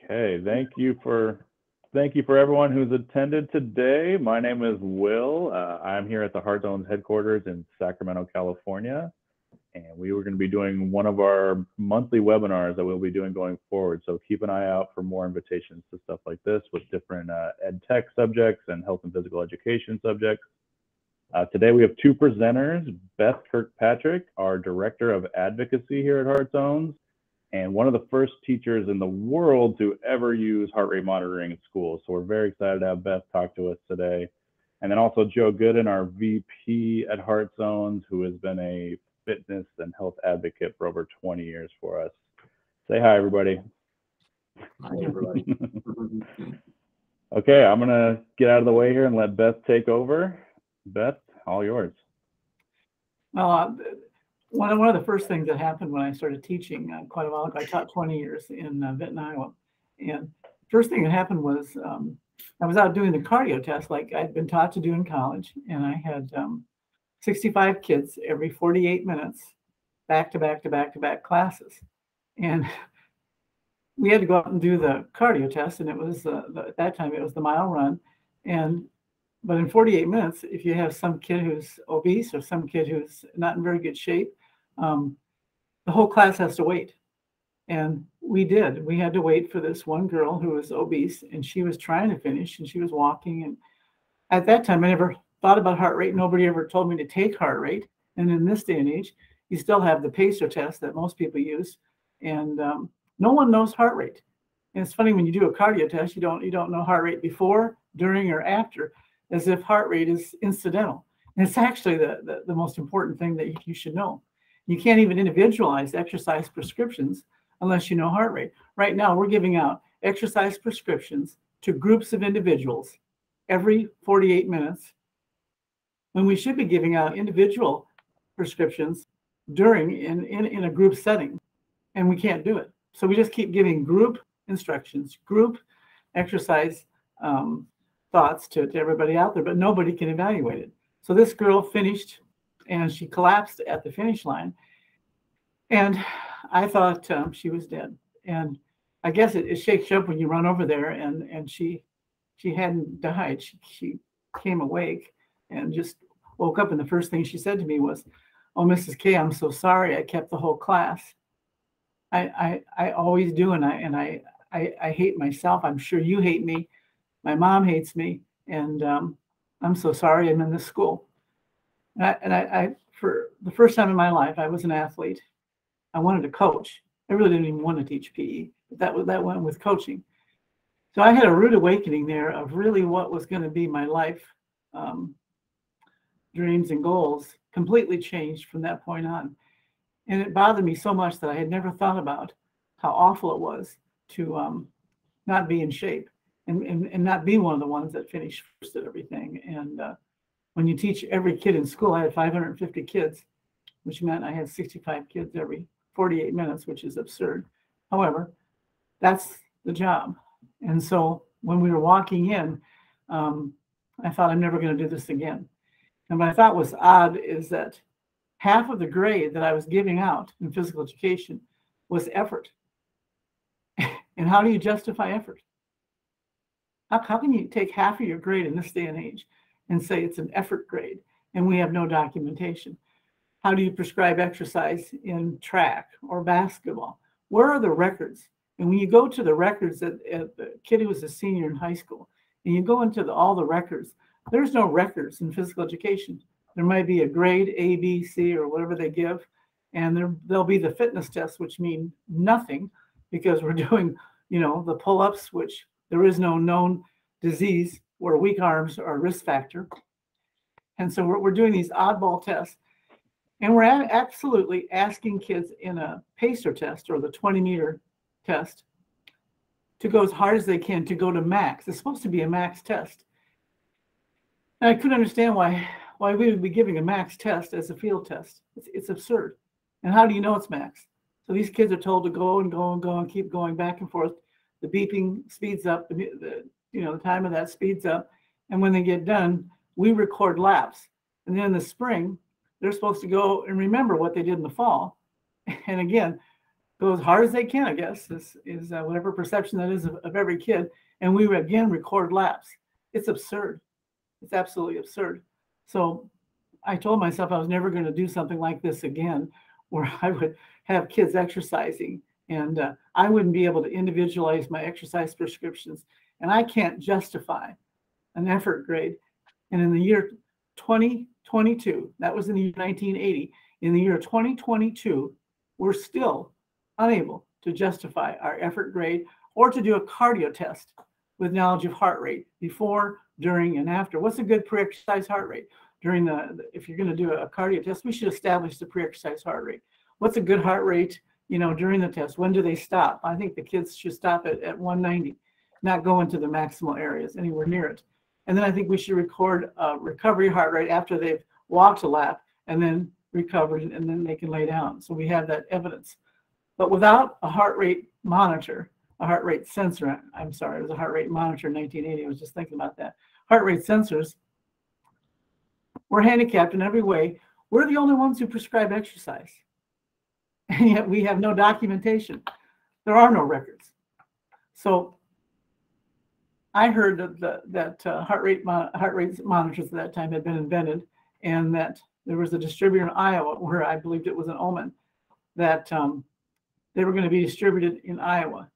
Okay, thank you for everyone who's attended today. My name is Will. I'm here at the Heart Zone's headquarters in Sacramento, California, and we were going to be doing one of our monthly webinars that we'll be doing going forward. So keep an eye out for more invitations to stuff like this with different ed tech subjects and health and physical education subjects. Today we have two presenters, Beth Kirkpatrick, our Director of Advocacy here at Heart Zones, and one of the first teachers in the world to ever use heart rate monitoring in schools. So we're very excited to have Beth talk to us today. And then also Joe Gooden, our VP at Heart Zones, who has been a fitness and health advocate for over 20 years for us. Say hi, everybody. Hi, everybody. Okay, I'm gonna get out of the way here and let Beth take over. Beth, all yours. Well, one of the first things that happened when I started teaching quite a while ago, I taught 20 years in Benton, Iowa. And first thing that happened was I was out doing the cardio test like I'd been taught to do in college. And I had 65 kids every 48 minutes, back to back to back to back classes. And we had to go out and do the cardio test. And it was, at that time, it was the mile run. But in 48 minutes, if you have some kid who's obese or some kid who's not in very good shape, the whole class has to wait. And we did. We had to wait for this one girl who was obese, and she was trying to finish, and she was walking. And at that time, I never thought about heart rate. Nobody ever told me to take heart rate. And in this day and age, you still have the pacer test that most people use, and no one knows heart rate. And it's funny when you do a cardio test, you don't know heart rate before, during, or after, as if heart rate is incidental. And it's actually the most important thing that you should know. You can't even individualize exercise prescriptions unless you know heart rate. Right now, we're giving out exercise prescriptions to groups of individuals every 48 minutes, when we should be giving out individual prescriptions during in a group setting, and we can't do it. So we just keep giving group instructions, group exercise thoughts to everybody out there, but nobody can evaluate it. So this girl finished, and she collapsed at the finish line, and I thought she was dead. And I guess it shakes you up when you run over there, and she hadn't died. She came awake and just woke up, and the first thing she said to me was, "Oh, Mrs. K, I'm so sorry. I kept the whole class. I always do, and I hate myself. I'm sure you hate me. My mom hates me, and I'm so sorry I'm in this school." And I, for the first time in my life, I was an athlete. I wanted to coach. I really didn't even want to teach PE, but that went with coaching. So I had a rude awakening there of really what was going to be my life dreams and goals completely changed from that point on. And it bothered me so much that I had never thought about how awful it was to not be in shape and not be one of the ones that finished first at everything. And when you teach every kid in school, I had 550 kids, which meant I had 65 kids every 48 minutes, which is absurd. However, that's the job. And so when we were walking in, I thought, I'm never going to do this again. And what I thought was odd is that half of the grade that I was giving out in physical education was effort. And how do you justify effort? How can you take half of your grade in this day and age and say it's an effort grade and we have no documentation? How do you prescribe exercise in track or basketball? Where are the records? And when you go to the records at the kid who was a senior in high school, and you go into all the records, there's no records in physical education. There might be a grade A, B, C, or whatever they give, and there'll be the fitness tests, which mean nothing because we're doing, the pull-ups, which there is no known disease where weak arms are a risk factor. And so we're doing these oddball tests. And we're absolutely asking kids in a pacer test or the 20-meter test to go as hard as they can to go to max. It's supposed to be a max test. And I couldn't understand why we would be giving a max test as a field test. It's absurd. And how do you know it's max? So these kids are told to go and go and go and keep going back and forth. The beeping speeds up, the time of that speeds up. And when they get done, we record laps. And then in the spring, they're supposed to go and remember what they did in the fall. And again, go as hard as they can, I guess, is whatever perception that is of every kid. And we would again record laps. It's absurd. It's absolutely absurd. So I told myself I was never going to do something like this again, where I would have kids exercising and I wouldn't be able to individualize my exercise prescriptions. And I can't justify an effort grade. And in the year 2022, that was in the year 1980, in the year 2022, we're still unable to justify our effort grade or to do a cardio test with knowledge of heart rate before, during, and after. What's a good pre-exercise heart rate? During if you're going to do a cardio test, we should establish the pre-exercise heart rate. What's a good heart rate, during the test? When do they stop? I think the kids should stop at 190, not go into the maximal areas anywhere near it. And then I think we should record a recovery heart rate after they've walked a lap and then recovered, and then they can lay down. So we have that evidence. But without a heart rate monitor, a heart rate sensor, I'm sorry, it was a heart rate monitor in 1980. I was just thinking about that. Heart rate sensors, we're handicapped in every way. We're the only ones who prescribe exercise. And yet we have no documentation. There are no records. So I heard that heart rate monitors at that time had been invented, and that there was a distributor in Iowa, where I believed it was an Omen, that they were going to be distributed in Iowa.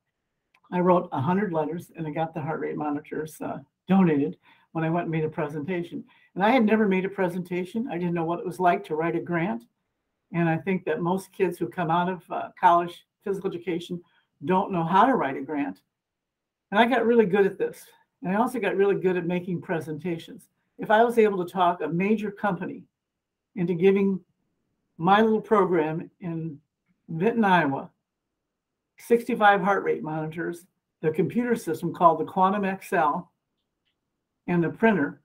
I wrote 100 letters and I got the heart rate monitors donated when I went and made a presentation. And I had never made a presentation. I didn't know what it was like to write a grant. And I think that most kids who come out of college physical education don't know how to write a grant. And I got really good at this. And I also got really good at making presentations. If I was able to talk a major company into giving my little program in Vinton, Iowa, 65 heart rate monitors, the computer system called the Quantum XL, and the printer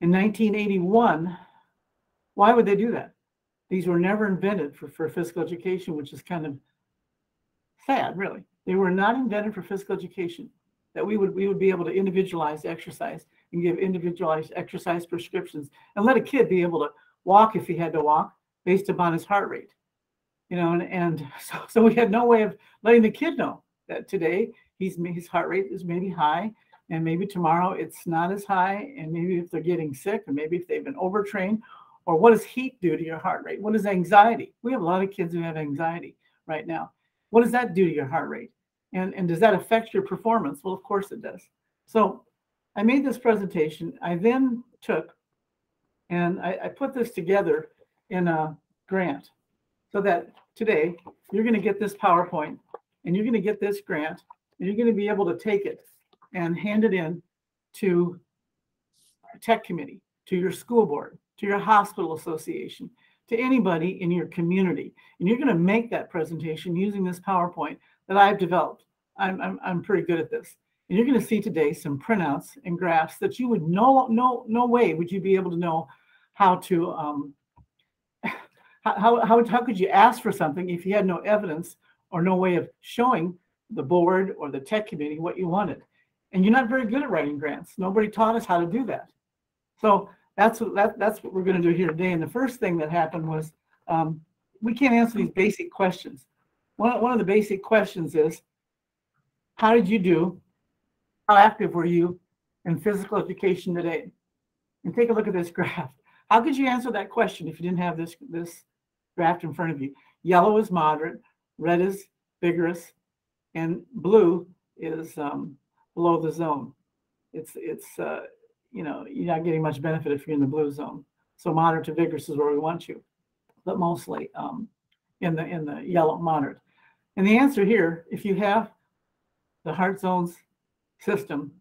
in 1981, why would they do that? These were never invented for physical education, which is kind of sad, really. They were not invented for physical education, that we would be able to individualize exercise and give individualized exercise prescriptions and let a kid be able to walk if he had to walk based upon his heart rate. So we had no way of letting the kid know that today his heart rate is maybe high, and maybe tomorrow it's not as high, and maybe if they're getting sick, or maybe if they've been overtrained, or what does heat do to your heart rate? What is anxiety? We have a lot of kids who have anxiety right now. What does that do to your heart rate? And does that affect your performance? Well, of course it does. So I made this presentation. I then took and I put this together in a grant, so that today you're going to get this PowerPoint and you're going to get this grant, and you're going to be able to take it and hand it in to a tech committee, to your school board, to your hospital association, to anybody in your community. And you're going to make that presentation using this PowerPoint that I've developed. I'm pretty good at this. And you're going to see today some printouts and graphs that you would no way would you be able to know how to how could you ask for something if you had no evidence or no way of showing the board or the tech committee what you wanted. And you're not very good at writing grants. Nobody taught us how to do that. So that's what we're going to do here today. And the first thing that happened was we can't answer these basic questions. One of the basic questions is, how did you do? How active were you in physical education today? And take a look at this graph. How could you answer that question if you didn't have this graph in front of you? Yellow is moderate, red is vigorous, and blue is below the zone. It's you're not getting much benefit if you're in the blue zone. So moderate to vigorous is where we want you, but mostly in the yellow, moderate. And the answer here, if you have the Heart Zones system,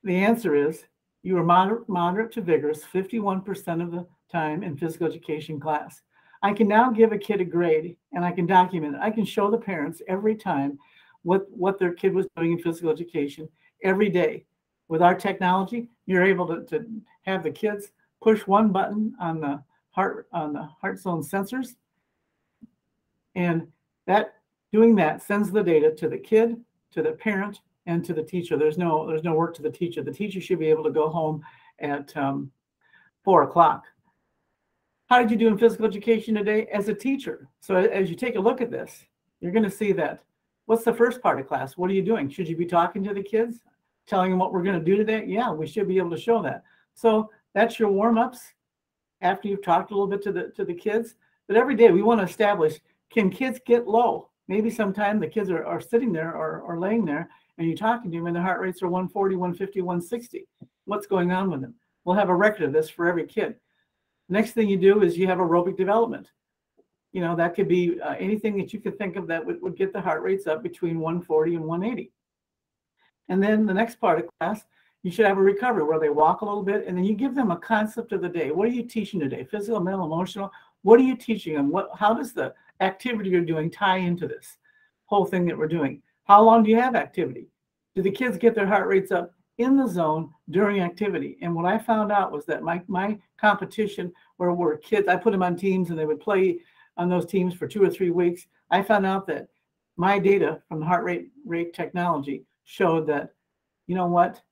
the answer is you are moderate to vigorous 51% of the time in physical education class. I can now give a kid a grade, and I can document it. I can show the parents every time what their kid was doing in physical education every day. With our technology, you're able to have the kids push one button on the heart zone sensors, and doing that sends the data to the kid, to the parent, and to the teacher. There's no work to the teacher. The teacher should be able to go home at 4 o'clock. how did you do in physical education today as a teacher? So as you take a look at this, you're going to see that what's the first part of class? What are you doing? Should you be talking to the kids, telling them what we're going to do today? Yeah, we should be able to show that. So that's your warm-ups after you've talked a little bit to the kids. But every day we want to establish, can kids get low? Maybe sometime the kids are sitting there or laying there and you're talking to them and their heart rates are 140, 150, 160. What's going on with them? We'll have a record of this for every kid. Next thing you do is you have aerobic development. You know, that could be anything that you could think of that would get the heart rates up between 140 and 180. And then the next part of class, you should have a recovery where they walk a little bit and then you give them a concept of the day. What are you teaching today? Physical, mental, emotional. What are you teaching them? How does the activity you're doing tie into this whole thing that we're doing? How long do you have activity? Do the kids get their heart rates up in the zone during activity? And what I found out was that my competition where kids, I put them on teams and they would play on those teams for 2 or 3 weeks. I found out that my data from the heart rate technology showed that, you know what,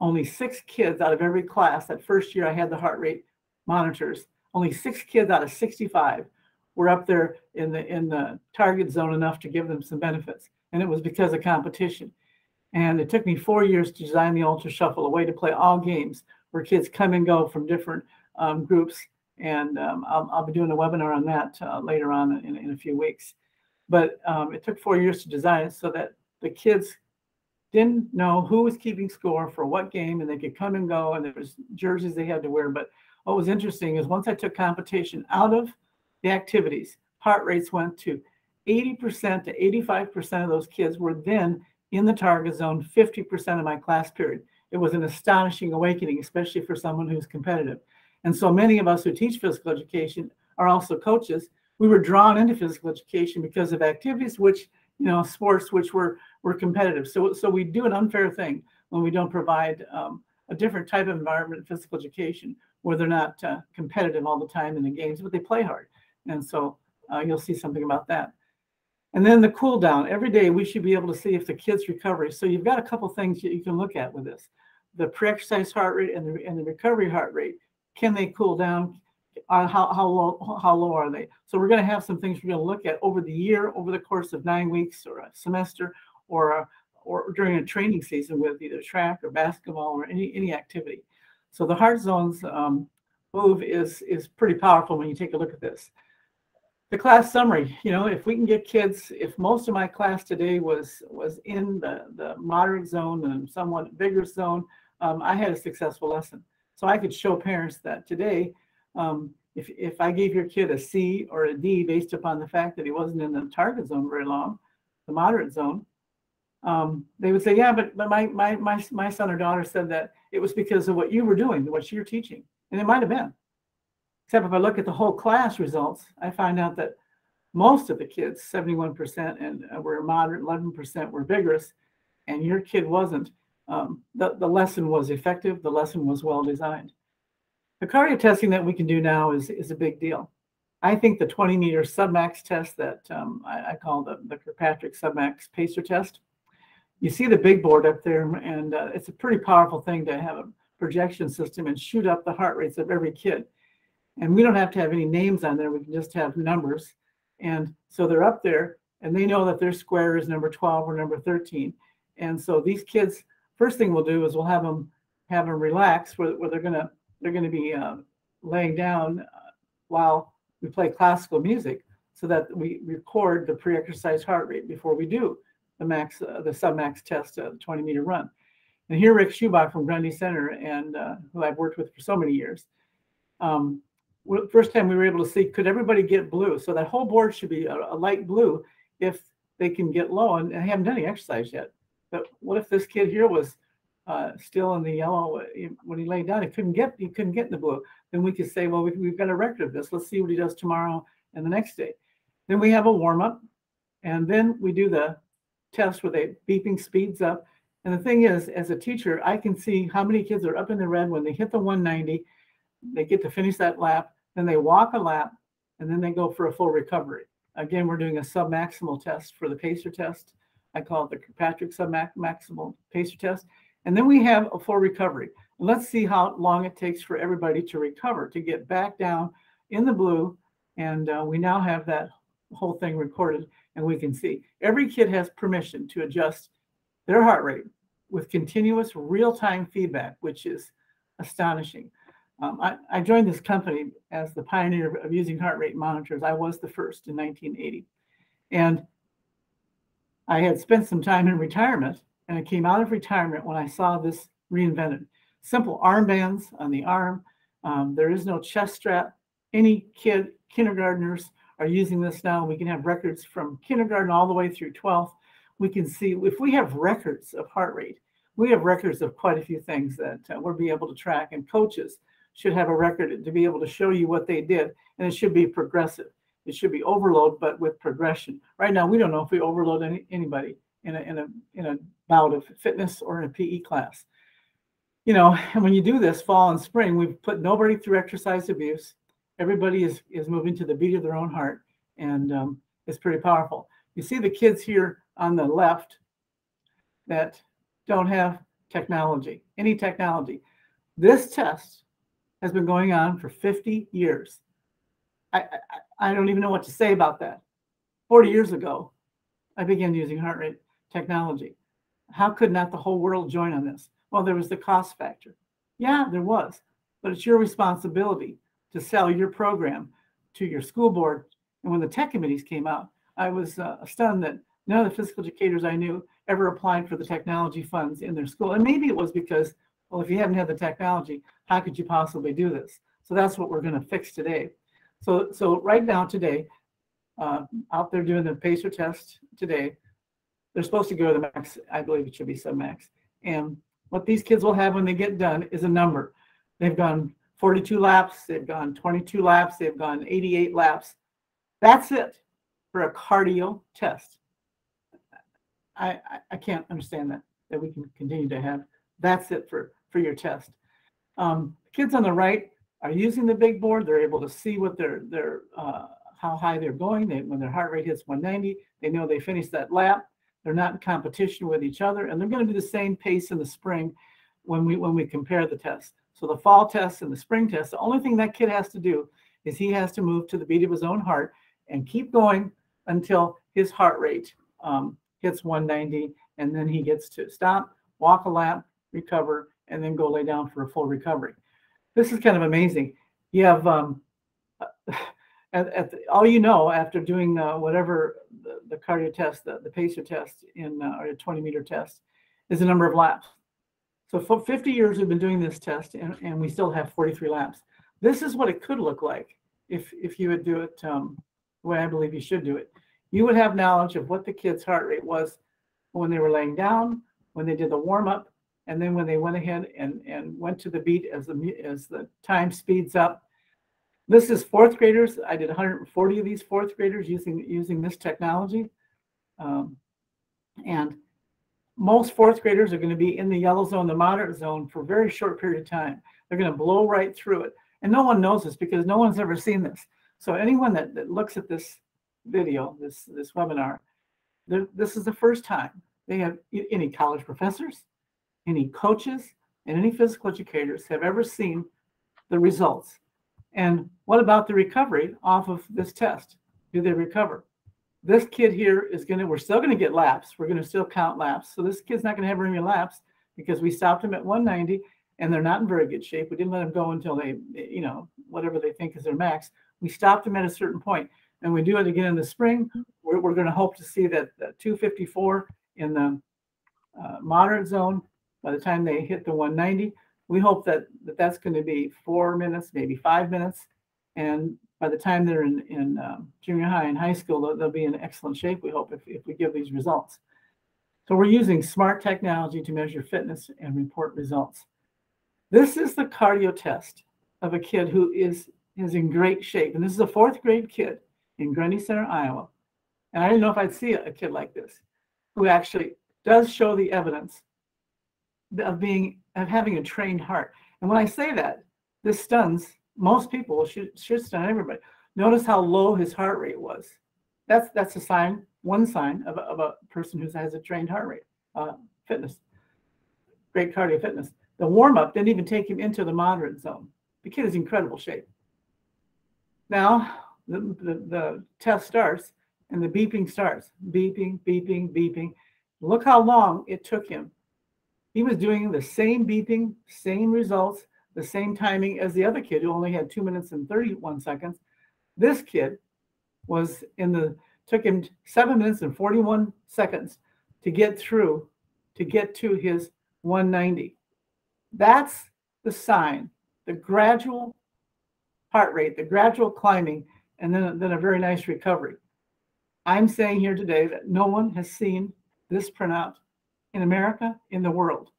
only 6 kids out of every class, that first year I had the heart rate monitors, only 6 kids out of 65 were up there in the target zone enough to give them some benefits. And it was because of competition. And it took me 4 years to design the Ultra Shuffle, a way to play all games where kids come and go from different groups. And I'll be doing a webinar on that later on in a few weeks. But it took 4 years to design it so that the kids didn't know who was keeping score for what game, and they could come and go, and there was jerseys they had to wear. But what was interesting is once I took competition out of the activities, heart rates went to 80% to 85% of those kids were then in the target zone 50% of my class period. It was an astonishing awakening, especially for someone who's competitive. And so many of us who teach physical education are also coaches. We were drawn into physical education because of activities, which, you know, sports, which were competitive. So we do an unfair thing when we don't provide a different type of environment in physical education where they're not competitive all the time in the games, but they play hard. And so you'll see something about that. And then the cool down. Every day we should be able to see if the kid's recovery. So you've got a couple things you can look at with this. The pre-exercise heart rate and the recovery heart rate. Can they cool down? How low are they? So we're going to have some things we're going to look at over the year, over the course of 9 weeks or a semester, or during a training season with either track or basketball or any activity. So the heart zones move is pretty powerful when you take a look at this. The class summary, you know, if we can get kids, if most of my class today was in the moderate zone and somewhat vigorous zone, I had a successful lesson. So I could show parents that today, if I gave your kid a C or a D based upon the fact that he wasn't in the target zone very long, the moderate zone, they would say, yeah, but my son or daughter said that it was because of what you were doing, what you're teaching. And it might have been. Except if I look at the whole class results, I find out that most of the kids, 71%, and were moderate, 11% were vigorous, and your kid wasn't. The lesson was effective. The lesson was well designed. The cardio testing that we can do now is a big deal. I think the 20-meter submax test that I call the Kirkpatrick submax pacer test. You see the big board up there, and it's a pretty powerful thing to have a projection system and shoot up the heart rates of every kid. And we don't have to have any names on there. We can just have numbers. And so they're up there, and they know that their square is number 12 or number 13. And so these kids, first thing we'll do is we'll have them relax, where they're gonna be laying down while we play classical music, so that we record the pre-exercise heart rate before we do the submax test, the 20-meter run. And here, Rick Schubach from Grundy Center, and who I've worked with for so many years. First time we were able to see, could everybody get blue? So that whole board should be a light blue if they can get low, and I haven't done any exercise yet. But what if this kid here was still in the yellow when he laid down? He couldn't get in the blue. Then we could say, well, we've got a record of this. Let's see what he does tomorrow and the next day. Then we have a warm up, and then we do the test where the beeping speeds up. And the thing is, as a teacher, I can see how many kids are up in the red when they hit the 190. They get to finish that lap, then they walk a lap, and then they go for a full recovery. Again, we're doing a submaximal test for the pacer test. I call it the Kirkpatrick submaximal pacer test. And then we have a full recovery. And let's see how long it takes for everybody to recover, to get back down in the blue, and we now have that whole thing recorded, and we can see. Every kid has permission to adjust their heart rate with continuous real-time feedback, which is astonishing. I joined this company as the pioneer of using heart rate monitors. I was the first in 1980. And I had spent some time in retirement, and I came out of retirement when I saw this reinvented. Simple armbands on the arm. There is no chest strap. Any kid, kindergartners are using this now. We can have records from kindergarten all the way through 12th. We can see if we have records of heart rate, we have records of quite a few things that we'll be able to track, and coaches should have a record to be able to show you what they did, and it should be progressive. It should be overload, but with progression. Right now, we don't know if we overload anybody in a bout of fitness or in a PE class. You know, and when you do this fall and spring, we've put nobody through exercise abuse. Everybody is moving to the beat of their own heart, and it's pretty powerful. You see the kids here on the left that don't have technology, any technology. This test has been going on for 50 years. I don't even know what to say about that. 40 years ago, I began using heart rate technology. How could not the whole world join on this? Well, there was the cost factor. Yeah, there was, but it's your responsibility to sell your program to your school board. And when the tech committees came out, I was stunned that none of the physical educators I knew ever applied for the technology funds in their school. And maybe it was because, well, if you haven't had the technology, how could you possibly do this? So that's what we're going to fix today. So right now today, out there doing the PACER test today, they're supposed to go to the max. I believe it should be sub-max. And what these kids will have when they get done is a number. They've gone 42 laps, they've gone 22 laps, they've gone 88 laps. That's it for a cardio test. I can't understand that we can continue to have. That's it for your test. Kids on the right are using the big board. They're able to see what how high they're going. When their heart rate hits 190, they know they finished that lap. They're not in competition with each other, and they're going to do the same pace in the spring when we compare the tests. So the fall test and the spring test, the only thing that kid has to do is he has to move to the beat of his own heart and keep going until his heart rate hits 190, and then he gets to stop, walk a lap, recover, and then go lay down for a full recovery. This is kind of amazing. You have all you know after doing whatever the cardio test, the PACER test or a 20-meter test, is the number of laps. So for 50 years we've been doing this test, and we still have 43 laps. This is what it could look like if you would do it the way I believe you should do it. You would have knowledge of what the kid's heart rate was when they were laying down, when they did the warm-up, and then when they went ahead and went to the beat as the time speeds up. This is fourth graders. I did 140 of these fourth graders using this technology. And most fourth graders are going to be in the yellow zone, the moderate zone, for a very short period of time. They're going to blow right through it. And no one knows this because no one's ever seen this. So anyone that looks at this video, this webinar, this is the first time they have any college professors, any coaches, and any physical educators have ever seen the results. And what about the recovery off of this test? Do they recover? This kid here we're still going to get laps. We're going to still count laps. So this kid's not going to have very many laps because we stopped him at 190 and they're not in very good shape. We didn't let them go until they, whatever they think is their max. We stopped them at a certain point. And we do it again in the spring. We're going to hope to see that 254 in the moderate zone by the time they hit the 190. We hope that's going to be 4 minutes, maybe 5 minutes. And by the time they're in junior high and high school, they'll be in excellent shape, we hope, if we give these results. So we're using smart technology to measure fitness and report results. This is the cardio test of a kid who is in great shape. And this is a fourth grade kid in Grundy Center, Iowa. And I didn't know if I'd see a kid like this who actually does show the evidence of having a trained heart. And when I say that, this stuns most people, should stun everybody. Notice how low his heart rate was. That's a sign, one sign of a person who has a trained heart rate, fitness, great cardio fitness. The warm-up didn't even take him into the moderate zone. The kid is in incredible shape. Now the test starts and the beeping starts. Beeping, beeping, beeping. Look how long it took him. He was doing the same beeping, same results, the same timing as the other kid who only had 2 minutes and 31 seconds. This kid took him 7 minutes and 41 seconds to get to his 190. That's the sign, the gradual heart rate, the gradual climbing, and then a very nice recovery. I'm saying here today that no one has seen this printout in America, in the world.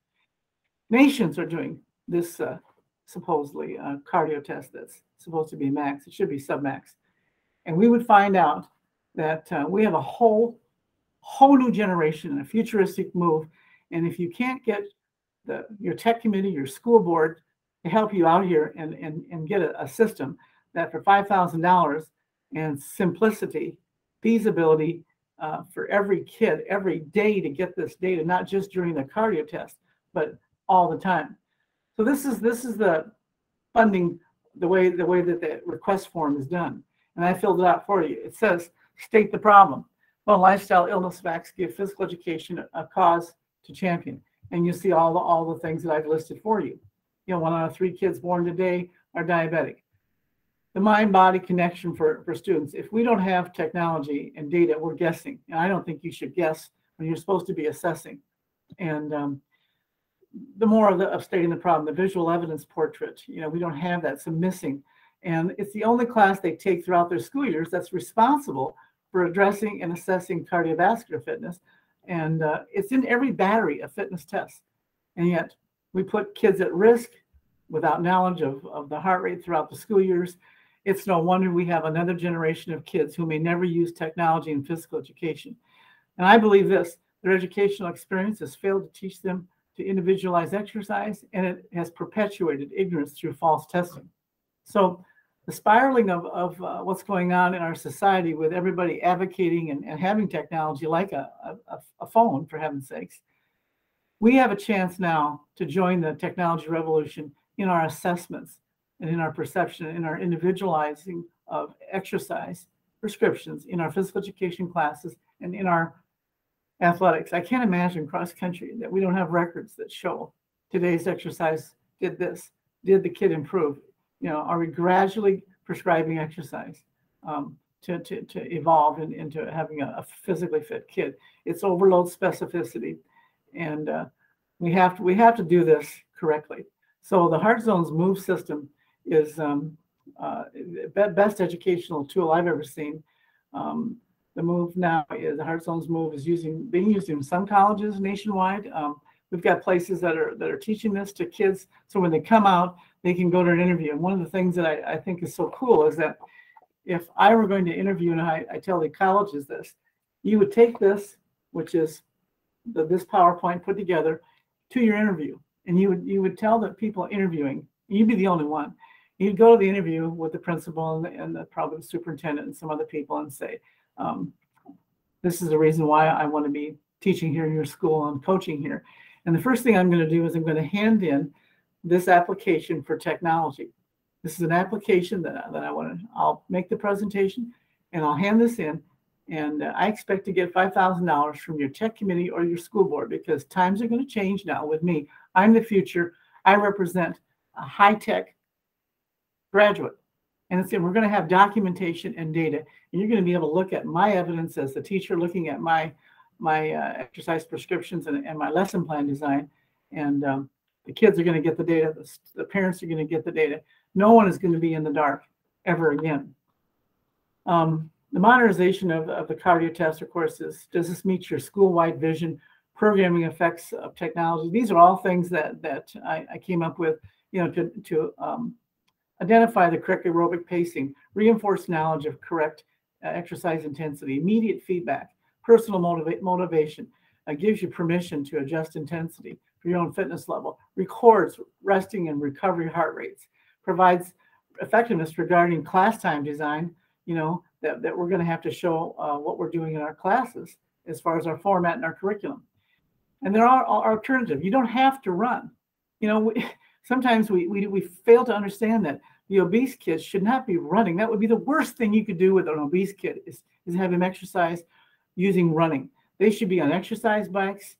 Nations are doing this supposedly cardio test that's supposed to be max. It should be submax. And we would find out that we have a whole new generation and a futuristic move. And if you can't get your tech committee, your school board to help you out here and get a system that for $5,000 and simplicity, feasibility for every kid, every day to get this data, not just during the cardio test, but all the time. So this is the funding, the way that the request form is done. And I filled it out for you. It says, state the problem. Well, lifestyle illness facts give physical education a cause to champion. And you see all the things that I've listed for you. 1 out of 3 kids born today are diabetic. The mind-body connection for students. If we don't have technology and data, we're guessing. And I don't think you should guess when you're supposed to be assessing. And the more of stating the problem, the visual evidence portrait, we don't have that, so missing. And it's the only class they take throughout their school years that's responsible for addressing and assessing cardiovascular fitness. And it's in every battery of fitness tests. And yet we put kids at risk without knowledge of the heart rate throughout the school years. It's no wonder we have another generation of kids who may never use technology in physical education. And I believe this, their educational experience has failed to teach them to individualize exercise, and it has perpetuated ignorance through false testing. So the spiraling of what's going on in our society with everybody advocating and having technology like a phone, for heaven's sakes, we have a chance now to join the technology revolution in our assessments and in our perception, in our individualizing of exercise prescriptions, in our physical education classes, and in our athletics. I can't imagine cross country that we don't have records that show today's exercise did this, did the kid improve? Are we gradually prescribing exercise to evolve into having a physically fit kid? It's overload specificity, and we have to do this correctly. So the Heart Zone's MOVE system is best educational tool I've ever seen. The MOVE now is the Heart Zone's MOVE is being used in some colleges nationwide. We've got places that are teaching this to kids, so when they come out, they can go to an interview. And one of the things that I think is so cool is that if I were going to interview, and I tell the colleges this, you would take this, which is this PowerPoint put together, to your interview, and you would tell the people interviewing, you'd be the only one. You'd go to the interview with the principal and probably the superintendent and some other people and say, this is the reason why I want to be teaching here in your school and coaching here. And the first thing I'm going to do is I'm going to hand in this application for technology. This is an application that I'll make the presentation and I'll hand this in. And I expect to get $5,000 from your tech committee or your school board, because times are going to change now with me. I'm the future. I represent a high-tech graduate. And we're going to have documentation and data. And you're going to be able to look at my evidence as the teacher, looking at my exercise prescriptions and my lesson plan design. And the kids are going to get the data. The parents are going to get the data. No one is going to be in the dark ever again. The modernization of the cardio test, of course, is, does this meet your school-wide vision, programming effects of technology? These are all things that I came up with, to identify the correct aerobic pacing, reinforce knowledge of correct exercise intensity, immediate feedback, personal motivation, gives you permission to adjust intensity for your own fitness level, records resting and recovery heart rates, provides effectiveness regarding class time design, that we're going to have to show what we're doing in our classes as far as our format and our curriculum. And there are alternatives. You don't have to run. Sometimes we fail to understand that the obese kids should not be running. That would be the worst thing you could do with an obese kid is have him exercise using running. They should be on exercise bikes.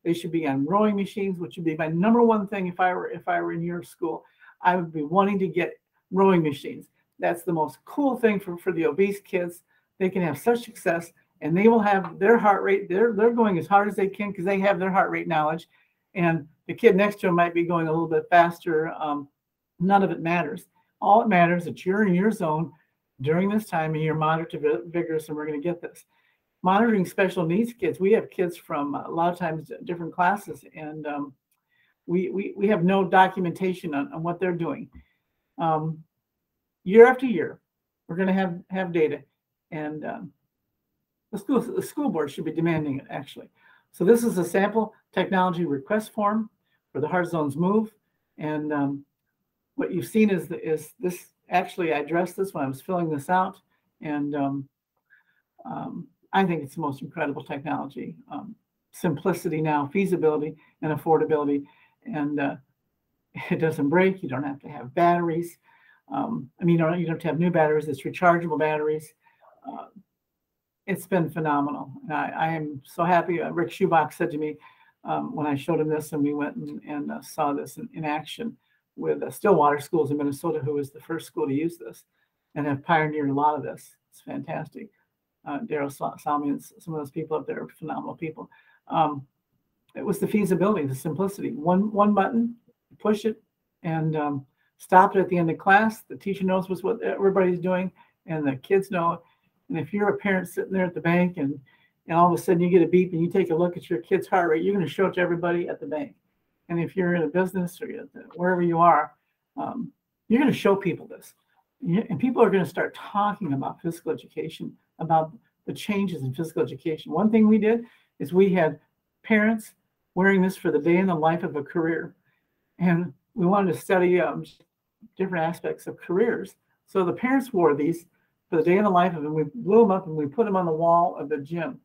They should be on rowing machines, which would be my number one thing if I were in your school. I would be wanting to get rowing machines. That's the most cool thing for the obese kids. They can have such success, and they will have their heart rate. They're going as hard as they can because they have their heart rate knowledge. And the kid next to them might be going a little bit faster. None of it matters. All it matters is that you're in your zone during this time and you're moderate to vigorous, and we're going to get this. Monitoring special needs kids. We have kids from a lot of times different classes, and we have no documentation on what they're doing. Year after year, we're going to have data, and the school board should be demanding it, actually. So this is a sample technology request form for the Heart Zones move, and what you've seen is this. Actually, I addressed this when I was filling this out, and I think it's the most incredible technology. Simplicity now, feasibility, and affordability, and it doesn't break. You don't have to have batteries. I mean, you don't have to have new batteries. It's rechargeable batteries. It's been phenomenal. And I am so happy. Rick Schubach said to me when I showed him this, and we went and saw this in action with Stillwater Schools in Minnesota, who was the first school to use this and have pioneered a lot of this. It's fantastic. Daryl Salmi, some of those people up there are phenomenal people. It was the feasibility, the simplicity. One button, push it, and stop it at the end of class. The teacher knows what everybody's doing, and the kids know. And if you're a parent sitting there at the bank and all of a sudden you get a beep and you take a look at your kid's heart rate, you're going to show it to everybody at the bank. And if you're in a business or wherever you are, you're going to show people this. And people are going to start talking about physical education, about the changes in physical education. One thing we did is we had parents wearing this for the day in the life of a career. And we wanted to study different aspects of careers. So the parents wore these for the day in the life of them. We blew them up and we put them on the wall of the gym.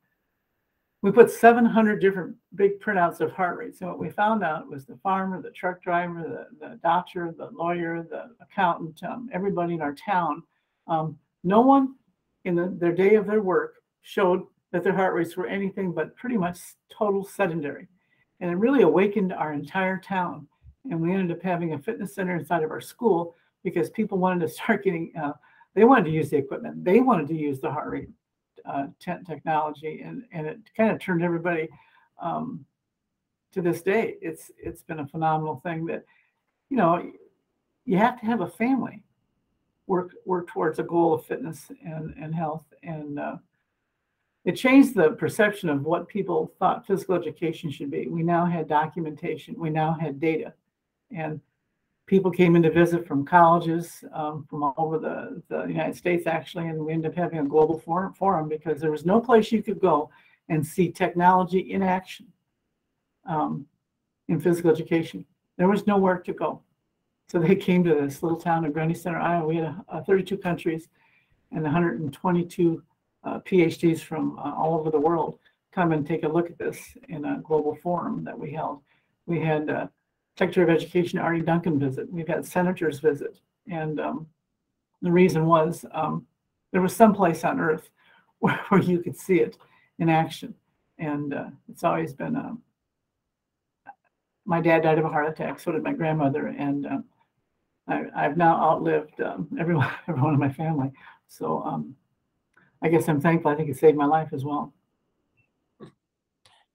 We put 700 different big printouts of heart rates. And what we found out was the farmer, the truck driver, the doctor, the lawyer, the accountant, everybody in our town, no one in their day of their work showed that their heart rates were anything but pretty much total sedentary. And it really awakened our entire town. And we ended up having a fitness center inside of our school because people wanted to start getting, they wanted to use the equipment. They wanted to use the heart rate technology, and it kind of turned everybody to this day. It's been a phenomenal thing that, you have to have a family work towards a goal of fitness and health. And it changed the perception of what people thought physical education should be. We now had documentation. We now had data. And people came in to visit from colleges from all over the United States, actually, and we ended up having a global forum because there was no place you could go and see technology in action in physical education. There was nowhere to go. So they came to this little town of Grundy Center, Iowa. We had 32 countries and 122 PhDs from all over the world come and take a look at this in a global forum that we held. We had Secretary of Education Artie Duncan visit. We've had senators visit. And the reason was there was some place on earth where you could see it in action. And it's always been, my dad died of a heart attack, so did my grandmother. And I've now outlived everyone in my family. So I guess I'm thankful. I think it saved my life as well.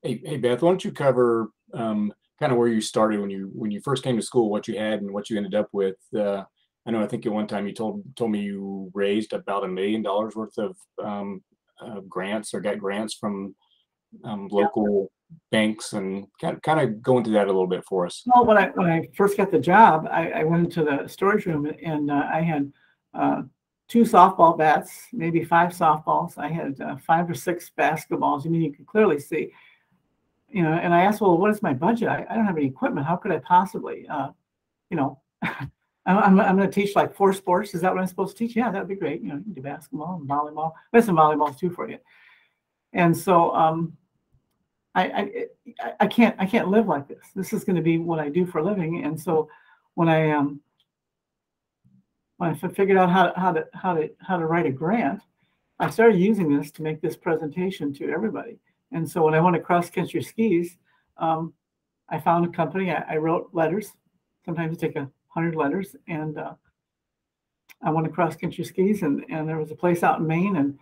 Hey Beth, why don't you cover kind of where you started when you first came to school, what you had and what you ended up with. I know I think at one time you told me you raised about $1 million worth of grants or got grants from local banks, and kind of go into that a little bit for us. Well, when I first got the job, I went into the storage room and I had 2 softball bats, maybe 5 softballs. I had 5 or 6 basketballs. I mean, you could clearly see. And I asked, well, what is my budget? I don't have any equipment. How could I possibly, I'm going to teach like 4 sports. Is that what I'm supposed to teach? Yeah, that'd be great. You can do basketball and volleyball. There's some volleyballs too for you. And so I can't live like this. This is going to be what I do for a living. And so when I when I figured out how to write a grant, I started using this to make this presentation to everybody. And so when I went to cross country skis, I found a company. I wrote letters. Sometimes I take 100 letters, and I went to cross country skis, and there was a place out in Maine, and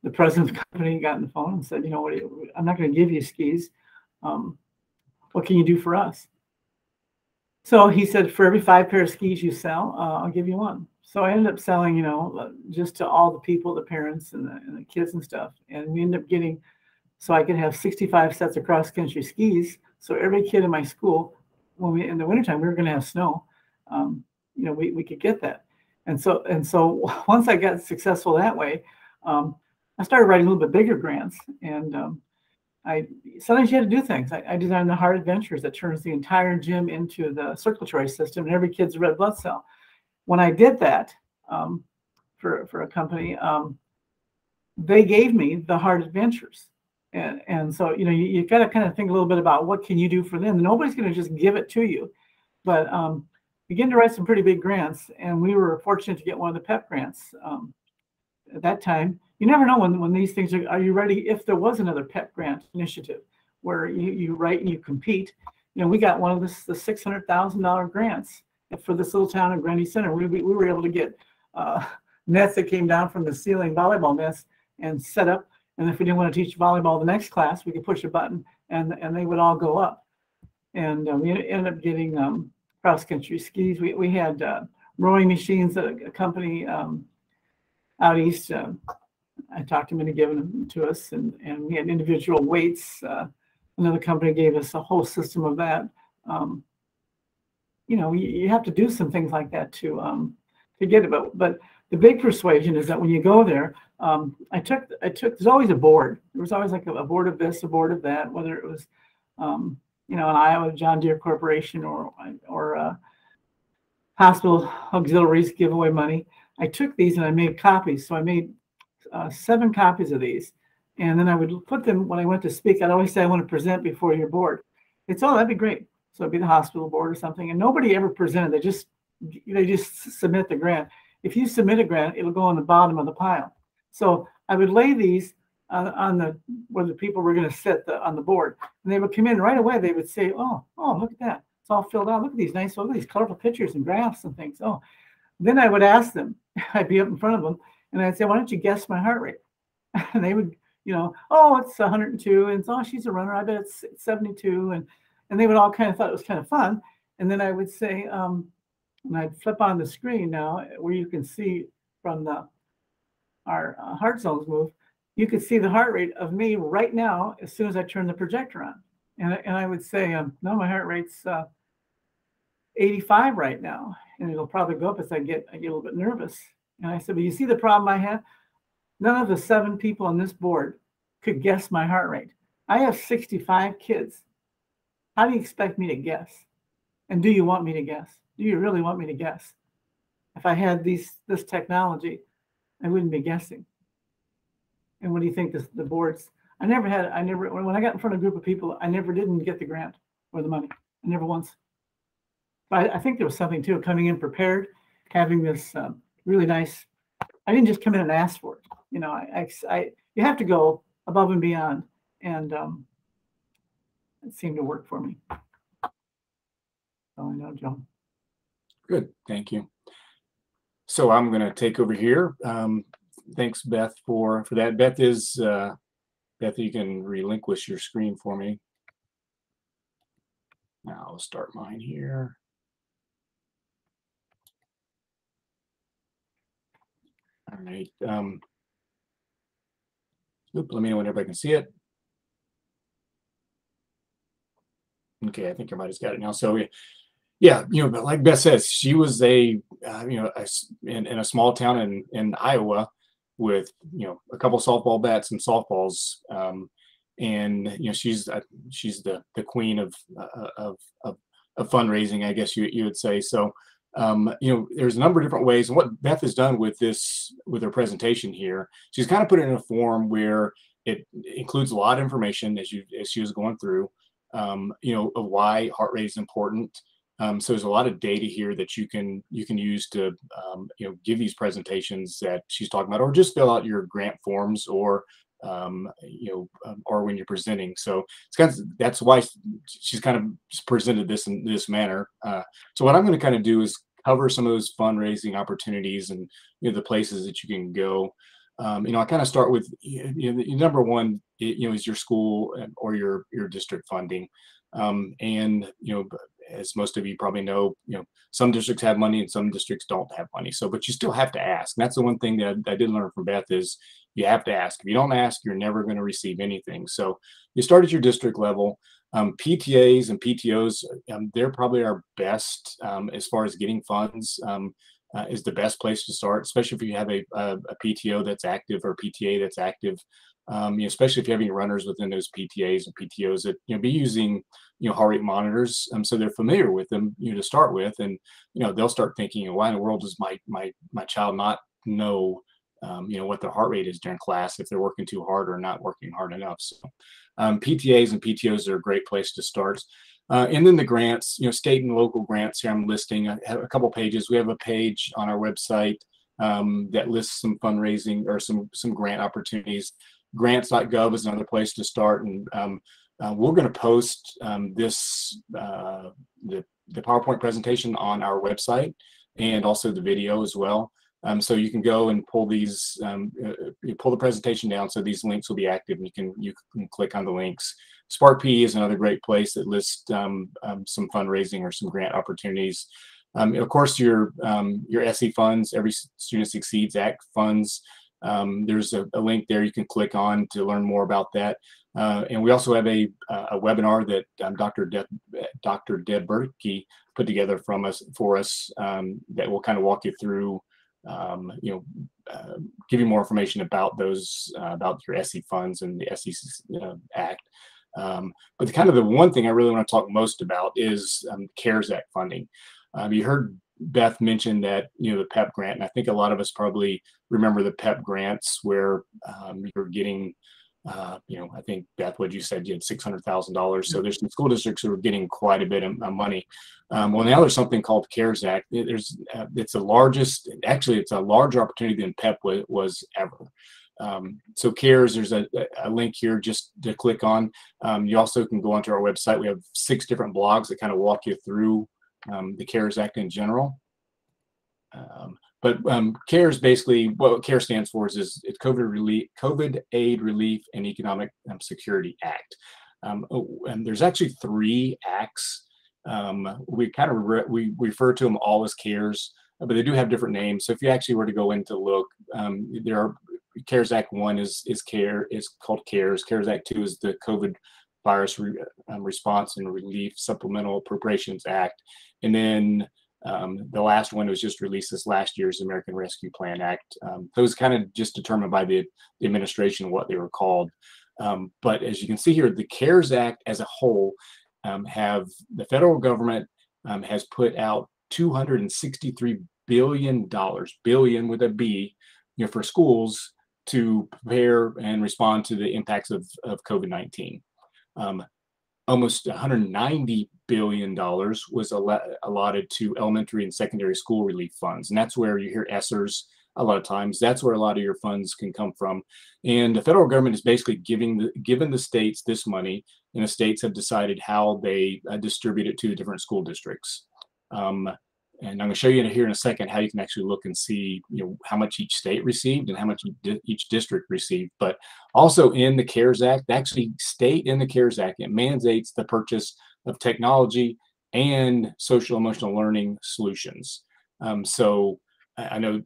the president of the company got on the phone and said, you know, I'm not going to give you skis. What can you do for us? So he said, for every 5 pair of skis you sell, I'll give you one. So I ended up selling, you know, just to all the people, the parents and the kids and stuff. And we ended up getting, so I could have 65 sets of cross country skis. So every kid in my school, when we in the wintertime, we were going to have snow. You know, we could get that. And so once I got successful that way, I started writing a little bit bigger grants. And sometimes you had to do things. I designed the Heart Adventures that turns the entire gym into the circulatory system, and every kid's a red blood cell. When I did that for a company, they gave me the Heart Adventures. And so, you know, you got to kind of think a little bit about what can you do for them. Nobody's going to just give it to you, but begin to write some pretty big grants. And we were fortunate to get one of the PEP grants at that time. You never know when these things are you ready? If there was another PEP grant initiative where you write and you compete, you know, we got one of the $600,000 grants for this little town in Grundy Center. We were able to get nets that came down from the ceiling, volleyball nets, and set up. And if we didn't want to teach volleyball the next class, we could push a button and they would all go up. And we ended up getting cross country skis. We had rowing machines at a company out east. I talked them into giving them to us, and we had individual weights. Another company gave us a whole system of that. You know, you have to do some things like that to get it. But the big persuasion is that when you go there, I took. There's always a board. There was always like a board of this, a board of that. Whether it was, you know, an Iowa John Deere Corporation or hospital auxiliaries give away money. I took these and I made copies. So I made 7 copies of these, and then I would put them when I went to speak. I'd always say, I want to present before your board. It's, oh, that'd be great. So it'd be the hospital board or something, and nobody ever presented. They just submit the grant. If you submit a grant, it'll go on the bottom of the pile. So I would lay these on the where the people were going to sit on the board, and they would come in right away. They would say, oh, look at that. It's all filled out. Look at these nice, look at these colorful pictures and graphs and things. Oh, then I would ask them. I'd be up in front of them, and I'd say, why don't you guess my heart rate? And they would, you know, oh, it's 102, and oh, she's a runner. I bet it's 72, and they would all kind of thought it was kind of fun. And then I would say, and I'd flip on the screen now where you can see from our heart zones move, you could see the heart rate of me right now as soon as I turn the projector on. And I would say, no, my heart rate's 85 right now, and it'll probably go up as I get a little bit nervous. And I said, but you see the problem I have? None of the 7 people on this board could guess my heart rate. I have 65 kids. How do you expect me to guess? And do you want me to guess? Do you really want me to guess? If I had this technology, I wouldn't be guessing. And what do you think the boards? When I got in front of a group of people, I never didn't get the grant or the money. I never once. But I think there was something too, coming in prepared, having this really nice. I didn't just come in and ask for it. You know, you have to go above and beyond, and it seemed to work for me. So I know, Joe. Good, thank you. So I'm going to take over here. Thanks, Beth, for that. Beth, you can relinquish your screen for me. Now I'll start mine here. All right. Let me know when everybody can see it. Okay, I think everybody's got it now. So yeah, you know, but like Beth says, she was in a small town in Iowa with, you know, a couple softball bats and softballs, and you know, she's the queen of fundraising, I guess you would say. So you know, there's a number of different ways, and what Beth has done with her presentation here, she's kind of put it in a form where it includes a lot of information as she was going through, you know, of why heart rate is important, So there's a lot of data here that you can use to give these presentations that she's talking about, or just fill out your grant forms, or or when you're presenting. So it's that's why she's kind of presented this in this manner. So what I'm going to kind of do is cover some of those fundraising opportunities and the places that you can go. I kind of start with number one, is your school or your district funding, and as most of you probably know, some districts have money and some districts don't have money. So, but you still have to ask. And that's the one thing that I did learn from Beth is you have to ask. If you don't ask, you're never going to receive anything. So you start at your district level. PTAs and PTOs, they're probably our best as far as getting funds. Is the best place to start, especially if you have a PTO that's active or PTA that's active. Especially if you're having runners within those PTAs and PTOs that be using heart rate monitors, so they're familiar with them to start with, and they'll start thinking, why in the world does my child not know what their heart rate is during class if they're working too hard or not working hard enough. So PTAs and PTOs are a great place to start. And then the grants, state and local grants. Here I'm listing a couple pages. We have a page on our website that lists some fundraising or some grant opportunities. Grants.gov is another place to start, and we're going to post the PowerPoint presentation on our website and also the video as well. So you can go and pull these, you pull the presentation down, so these links will be active, and you can click on the links. SparkP is another great place that lists some fundraising or some grant opportunities. Of course, your SE funds, Every Student Succeeds Act funds. There's a link there you can click on to learn more about that. And we also have a webinar that Dr. Deb Berkey put together for us that will kind of walk you through, give you more information about those, about your SE funds and the SE Act. But the one thing I really want to talk most about is CARES Act funding. You heard Beth mentioned that, the PEP grant, and I think a lot of us probably remember the PEP grants where you're getting, I think, Beth, what you said, you had $600,000. So there's some school districts who are getting quite a bit of money. Well, now there's something called CARES Act. It's the largest, actually, it's a larger opportunity than PEP was ever. So CARES, there's a link here just to click on. You also can go onto our website. We have 6 different blogs that kind of walk you through the CARES Act in general. But CARES, basically, what CARES stands for is it's COVID Aid Relief and Economic Security Act. And there's actually 3 acts. We kind of we refer to them all as CARES, but they do have different names. So if you actually were to go in to look, there are CARES Act 1 is called CARES. CARES Act 2 is the COVID Virus Response and Relief Supplemental Appropriations Act. And then the last one was just released this last year's American Rescue Plan Act. Those kind of just determined by the administration what they were called. But as you can see here, the CARES Act as a whole the federal government has put out $263 billion, billion with a B, for schools to prepare and respond to the impacts of COVID-19. Almost $190 billion was allotted to elementary and secondary school relief funds. And that's where you hear ESSERs a lot of times. That's where a lot of your funds can come from. And the federal government is basically given the states this money, and the states have decided how they distribute it to the different school districts. And I'm going to show you here in a second how you can actually look and see, how much each state received and how much each district received. But also in the CARES Act, actually state in the CARES Act, it mandates the purchase of technology and social emotional learning solutions. So I know,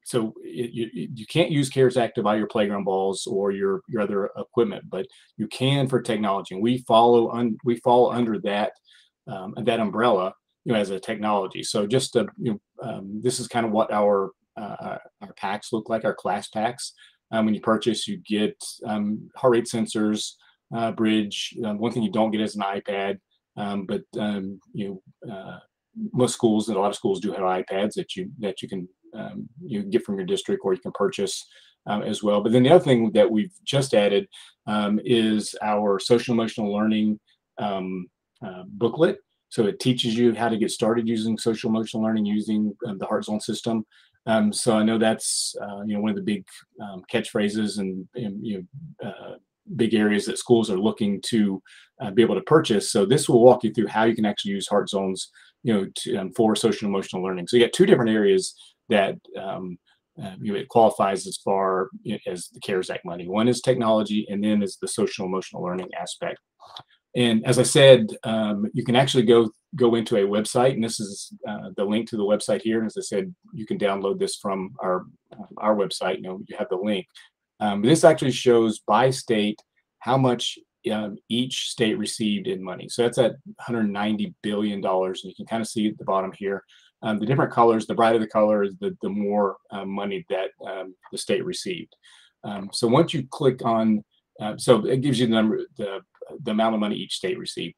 so you can't use CARES Act to buy your playground balls or your other equipment, but you can for technology. And we fall under that umbrella, as a technology. So just this is kind of what our packs look like, our class packs. When you purchase, you get heart rate sensors, bridge. One thing you don't get is an iPad, but most schools and a lot of schools do have iPads that you can get from your district, or you can purchase as well. But then the other thing that we've just added is our social emotional learning booklet. So it teaches you how to get started using social emotional learning using the Heart Zone system. So I know that's one of the big catchphrases and big areas that schools are looking to be able to purchase. So this will walk you through how you can actually use Heart Zones, for social emotional learning. So you got two different areas that it qualifies as far as the CARES Act money. One is technology, and then is the social emotional learning aspect. And as I said, you can actually go into a website, and this is the link to the website here. And as I said, you can download this from our website. You have the link. This actually shows by state how much each state received in money. So that's at $190 billion. And you can kind of see at the bottom here, the different colors, the brighter the color is the more money that the state received. So once you click on, so it gives you the number, the amount of money each state received.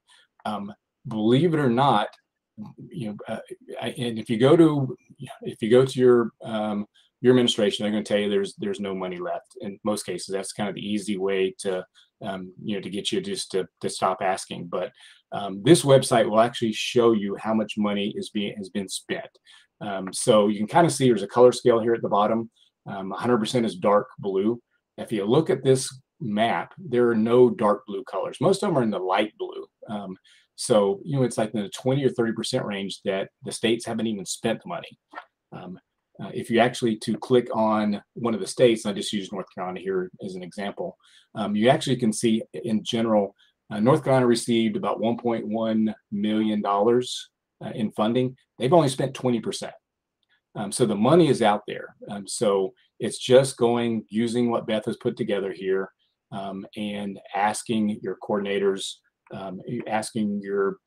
Believe it or not, and if you go to your administration, they're going to tell you there's no money left. In most cases, that's kind of the easy way to to get you just to stop asking. But this website will actually show you how much money has been spent. So you can kind of see there's a color scale here at the bottom. 100% is dark blue. If you look at this map, there are no dark blue colors. Most of them are in the light blue. So it's like in the 20 or 30% range that the states haven't even spent the money. If you actually click on one of the states, and I just use North Carolina here as an example, you actually can see in general, North Carolina received about $1.1 million in funding. They've only spent 20%. So the money is out there. So it's just using what Beth has put together here, and asking your coordinators, asking your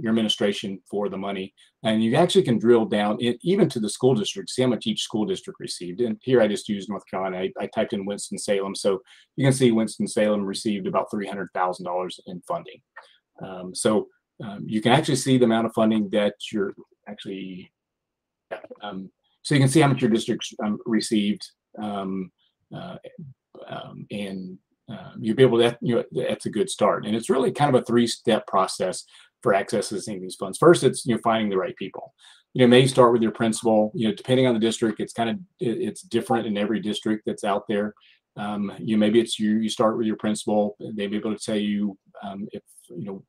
administration for the money. And you actually can drill down even to the school district, see how much each school district received. And here I just used North Carolina. I typed in Winston-Salem. So you can see Winston-Salem received about $300,000 in funding. So you can actually see the amount of funding that you're actually, so you can see how much your districts received, and you'll be able to, that's a good start. And it's really kind of a three-step process for accessing these funds. First, it's finding the right people. Maybe start with your principal. Depending on the district, it's different in every district that's out there. Maybe it's you start with your principal. They may be able to tell you if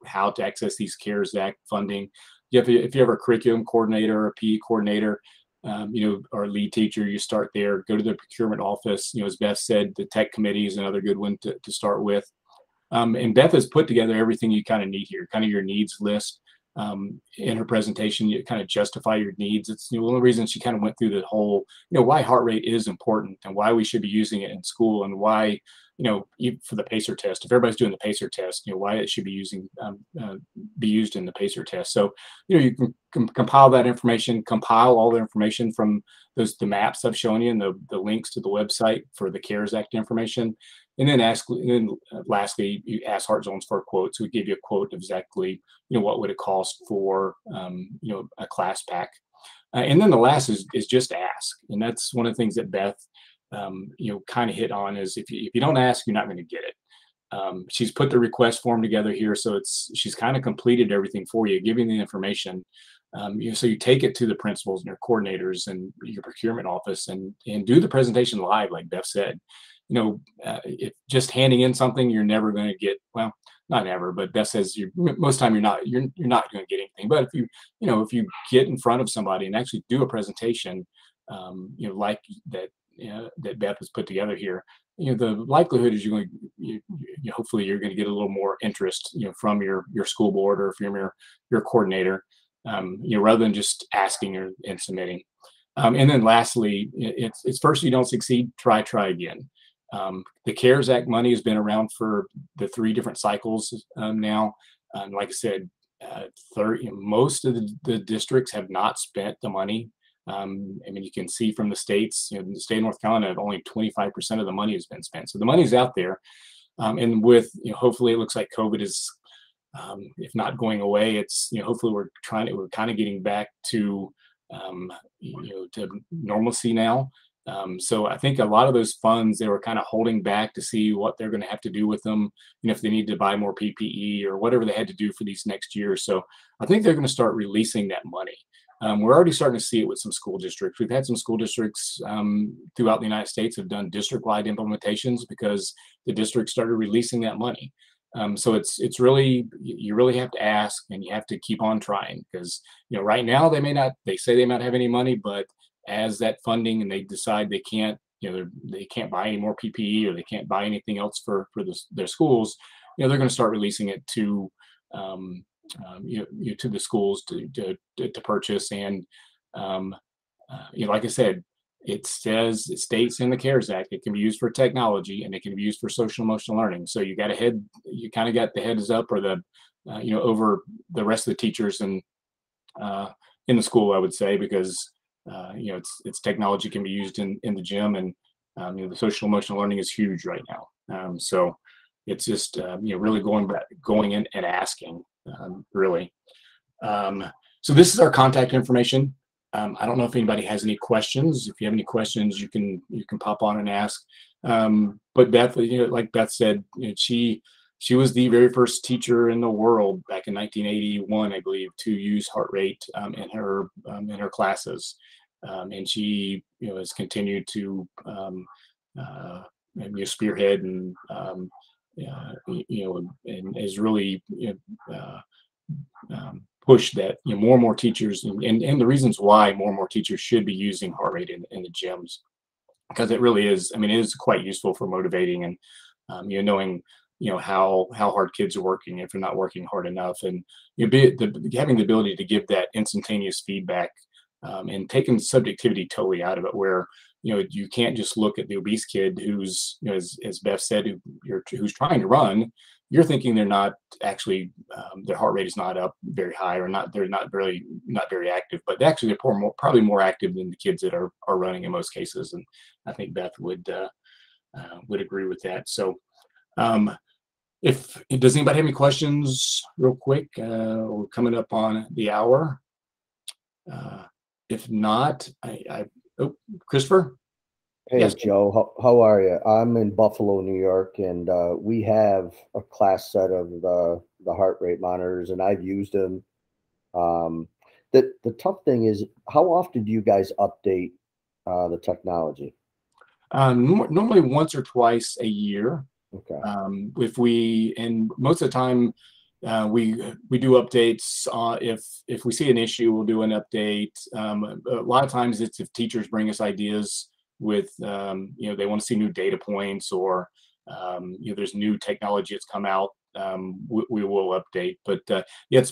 how to access these CARES Act funding. If you have a curriculum coordinator or a PE coordinator, or a lead teacher, you start there. Go to the procurement office. As Beth said, the tech committee is another good one to start with. And Beth has put together everything you kind of need here, kind of your needs list. In her presentation, you kind of justify your needs. It's one of the reasons she kind of went through the whole, why heart rate is important and why we should be using it in school, and why, for the PACER test, if everybody's doing the PACER test, why it should be be used in the PACER test. So, you can compile that information, compile all the information from the maps I've shown you and the links to the website for the CARES Act information. And then lastly, you ask Heart Zones for a quote. So we give you a quote of exactly, what would it cost for, a class pack. And then the last is just ask. And that's one of the things that Beth, kind of hit on is if you don't ask, you're not going to get it. She's put the request form together here. So she's kind of completed everything for you, giving the information. So you take it to the principals and your coordinators and your procurement office and do the presentation live, like Beth said. If just handing in something, you're never going to get, well, not ever, but Beth says most time you're not going to get anything. But if you get in front of somebody and actually do a presentation, like that, that Beth has put together here, the likelihood is hopefully you're going to get a little more interest, from your school board or from your coordinator, rather than just asking and submitting. And then lastly, it's first you don't succeed, try again. The CARES Act money has been around for the 3 different cycles now. Like I said, most of the districts have not spent the money. You can see from the states, the state of North Carolina, only 25% of the money has been spent. So the money's out there. And with, hopefully it looks like COVID is, if not going away, it's, hopefully we're kind of getting back to, to normalcy now. So I think a lot of those funds, they were kind of holding back to see what they're going to have to do with them, if they need to buy more PPE or whatever they had to do for these next years. So I think they're going to start releasing that money. We're already starting to see it with some school districts. We've had some school districts throughout the United States have done district-wide implementations because the district started releasing that money. So it's really, you really have to ask, and you have to keep on trying, because right now they say they might have any money, but as that funding and they decide they can't, they can't buy any more PPE or they can't buy anything else for their schools, they're going to start releasing it to to the schools to purchase. And like I said, it states in the CARES Act it can be used for technology and it can be used for social emotional learning. So you kind of got the heads up, or the over the rest of the teachers and in the school, I would say, because it's technology can be used in the gym, and the social emotional learning is huge right now. So it's just really going in and asking, really. So this is our contact information. I don't know if anybody has any questions. If you have any questions, you can pop on and ask. But Beth, like Beth said, she was the very first teacher in the world back in 1981, I believe, to use heart rate in her classes. And she has continued to spearhead and and has really push that more and more teachers, and the reasons why more and more teachers should be using heart rate in the gyms, because it really is, it is quite useful for motivating and knowing how hard kids are working if they're not working hard enough, and having the ability to give that instantaneous feedback, and taking subjectivity totally out of it, where you can't just look at the obese kid who's, as Beth said, who's trying to run. You're thinking they're not actually, their heart rate is not up very high, or they're not very active, but actually they're probably more active than the kids that are running in most cases. And I think Beth would agree with that. So does anybody have any questions real quick? We're coming up on the hour. If not, Christopher? Hey, Yes. Joe, how are you? I'm in Buffalo, New York, and we have a class set of the heart rate monitors, and I've used them. The tough thing is, how often do you guys update the technology? Normally once or twice a year. Okay. And most of the time, we do updates. If we see an issue, we'll do an update. A lot of times it's if teachers bring us ideas with they want to see new data points, or there's new technology that's come out, we will update. But it's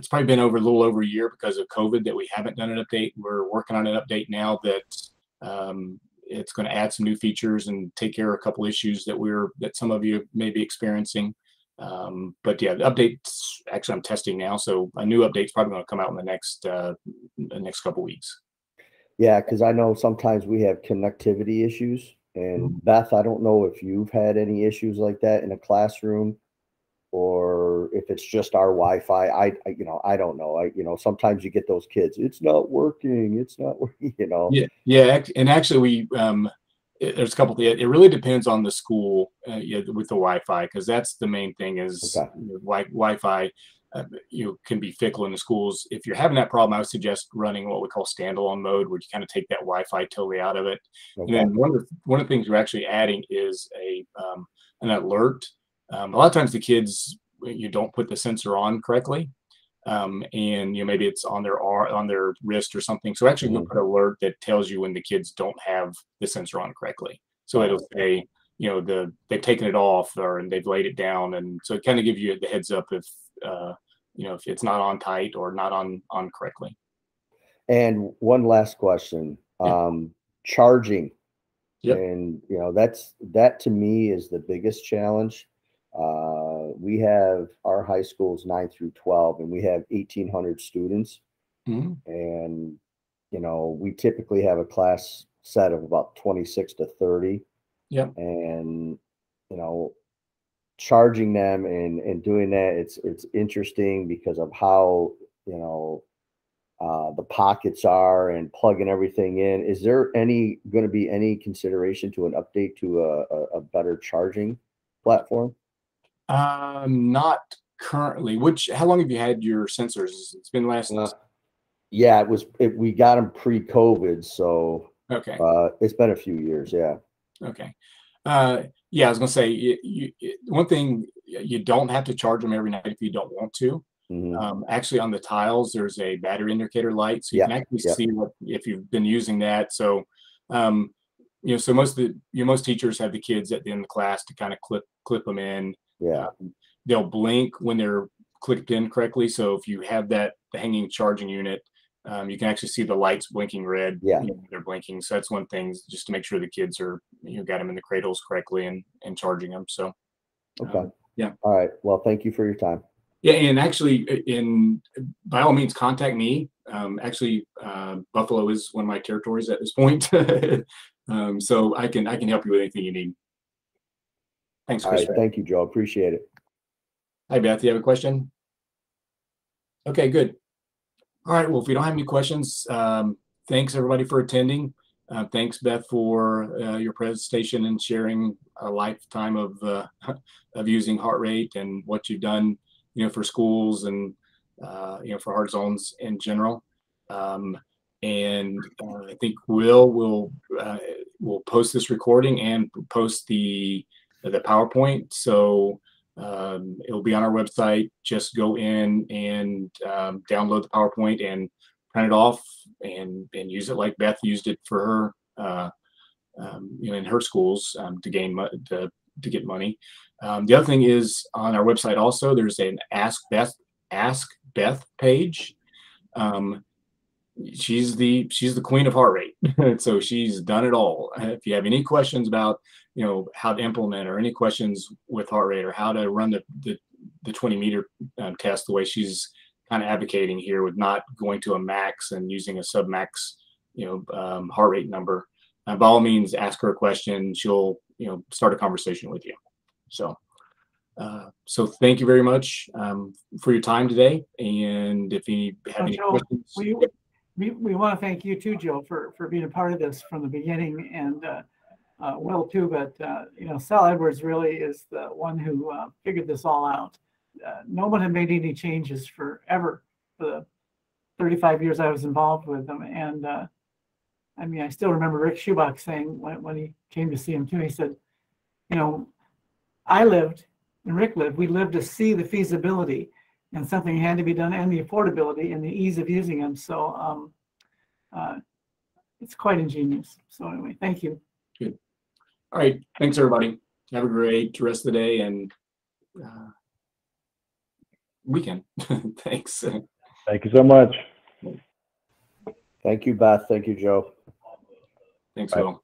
probably been a little over a year because of COVID that we haven't done an update. We're working on an update now that it's going to add some new features and take care of a couple issues that some of you may be experiencing. But yeah, the updates, actually I'm testing now, so a new update's probably going to come out in the next couple weeks. Yeah, because I know sometimes we have connectivity issues. And Beth, I don't know if you've had any issues like that in a classroom, or if it's just our Wi-Fi. I don't know. Sometimes you get those kids, it's not working. Yeah. And actually there's a couple things. It really depends on the school with the Wi-Fi, because that's the main thing is Wi-Fi. Can be fickle in the schools. If you're having that problem, I would suggest running what we call standalone mode, where you kind of take that Wi-Fi totally out of it. Okay. And then one of the things we're actually adding is an alert. A lot of times the kids, you don't put the sensor on correctly, and maybe it's on their wrist or something. So actually, we'll put an alert that tells you when the kids don't have the sensor on correctly. So it'll say they've taken it off, and they've laid it down, and so it kind of gives you the heads up if it's not on tight or not on correctly. And one last question, charging. Yep. And that to me is the biggest challenge. We have our high schools 9 through 12, and we have 1,800 students. Mm-hmm. And we typically have a class set of about 26 to 30. Yep. And charging them and doing that, it's interesting because of how the pockets are and plugging everything in. Is there going to be any consideration to an update to a better charging platform? Not currently. How long have you had your sensors? It's been last. Yeah, we got them pre-COVID, so okay. It's been a few years. Yeah. Okay. Yeah, I was gonna say one thing, you don't have to charge them every night if you don't want to. Actually, on the tiles, there's a battery indicator light, so you can actually see if you've been using that. So, so most teachers have the kids at the end of the class to kind of clip them in. Yeah. They'll blink when they're clicked in correctly. So if you have the hanging charging unit, you can actually see the lights blinking red. Yeah. They're blinking. So that's one thing, just to make sure the kids are, got them in the cradles correctly and charging them. So, okay. Yeah. All right. Well, thank you for your time. Yeah. And actually, by all means, contact me. Buffalo is one of my territories at this point. So I can help you with anything you need. Thanks, Chris. All right. Thank you, Joe. Appreciate it. Hi, Beth. You have a question? Okay, good. All right. Well, if we don't have any questions, thanks everybody for attending. Thanks, Beth, for your presentation and sharing a lifetime of using heart rate and what you've done, for schools and for heart zones in general. And I think we'll post this recording and post the PowerPoint. So it'll be on our website. Just go in and download the PowerPoint and print it off and use it like Beth used it for her, in her schools to get money. The other thing is on our website also, there's an Ask Beth page. She's the queen of heart rate. So she's done it all. If you have any questions about how to implement, or any questions with heart rate, or how to run the 20-meter test the way she's kind of advocating here, with not going to a max and using a sub-max heart rate number, by all means ask her a question. She'll start a conversation with you. So thank you very much for your time today. And if you have any questions, we want to thank you too, Joe, for being a part of this from the beginning, and Will too. But Sal Edwards really is the one who figured this all out. No one had made any changes forever for the 35 years I was involved with them. And I still remember Rick Schubach saying when he came to see him too, he said, I lived and Rick lived, we lived to see the feasibility, and something had to be done, and the affordability and the ease of using them. So it's quite ingenious. So anyway, thank you. Good. All right. Thanks, everybody. Have a great rest of the day and weekend. Thanks. Thank you so much. Thank you, Beth. Thank you, Joe. Thanks, Will.